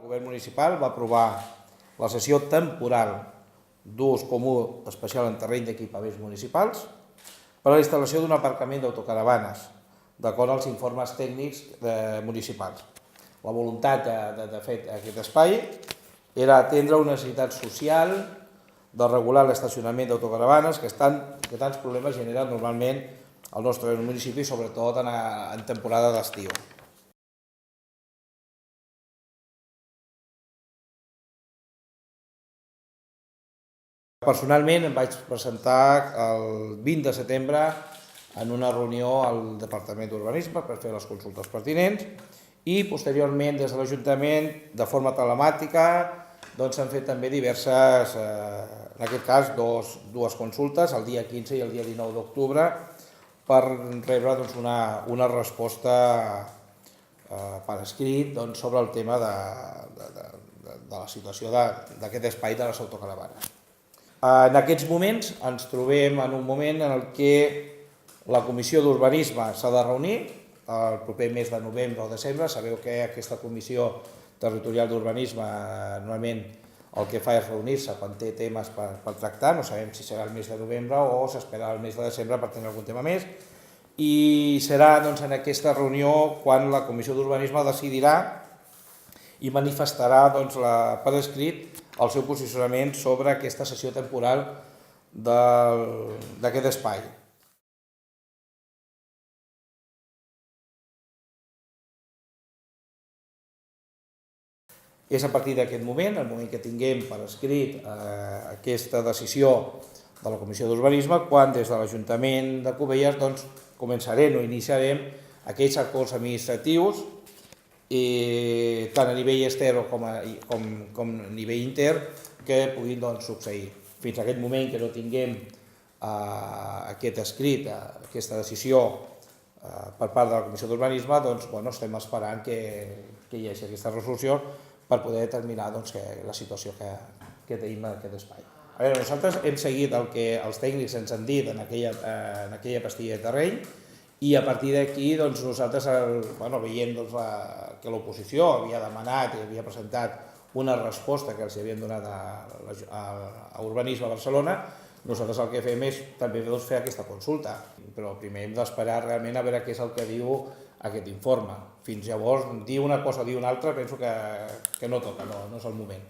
govern municipal va aprovar la cessió temporal d'ús comú especial en terreny d'equipaments municipals per a la instal·lació d'un aparcament d'autocaravanes, d'acord als informes tècnics municipals. La voluntat de fer aquest espai era atendre una necessitat social de regular l'estacionament d'autocaravanes que tants problemes generen normalment al nostre municipi, sobretot en temporada d'estiu. Personalment em vaig presentar el 20 de setembre en una reunió al Departament d'Urbanisme per fer les consultes pertinents i posteriorment des de l'Ajuntament, de forma telemàtica, s'han fet també diverses, en aquest cas dues consultes, el dia 15 i el dia 19 d'octubre, per rebre una resposta per escrit sobre el tema de la situació d'aquest espai de les autocaravanes. En aquests moments ens trobem en un moment en què la Comissió d'Urbanisme s'ha de reunir el proper mes de novembre o desembre. Sabeu que aquesta Comissió Territorial d'Urbanisme normalment el que fa és reunir-se quan té temes per tractar. No sabem si serà el mes de novembre o s'espera el mes de desembre per tenir algun tema més. I serà en aquesta reunió quan la Comissió d'Urbanisme decidirà i manifestarà per escrit el seu posicionament sobre aquesta cessió temporal d'aquest espai. És a partir d'aquest moment, el moment que tinguem per escrit aquesta decisió de la Comissió d'Urbanisme, quan des de l'Ajuntament de Cubelles començarem o iniciarem aquells acords administratius tant a nivell extern com a nivell intern que puguin succeir. Fins a aquest moment que no tinguem aquest escrit, aquesta decisió per part de la Comissió d'Urbanisme, estem esperant que hi hagi aquesta resolució per poder determinar la situació que tenim en aquest espai. Nosaltres hem seguit el que els tècnics ens han dit en aquella pastilla de terreny i a partir d'aquí nosaltres veient que l'oposició havia demanat i havia presentat una resposta que els havien donat a Urbanisme a Barcelona, nosaltres el que fem és també fer aquesta consulta, però primer hem d'esperar realment a veure què és el que diu aquest informe. Fins llavors, dir una cosa o dir una altra penso que no toca, no és el moment.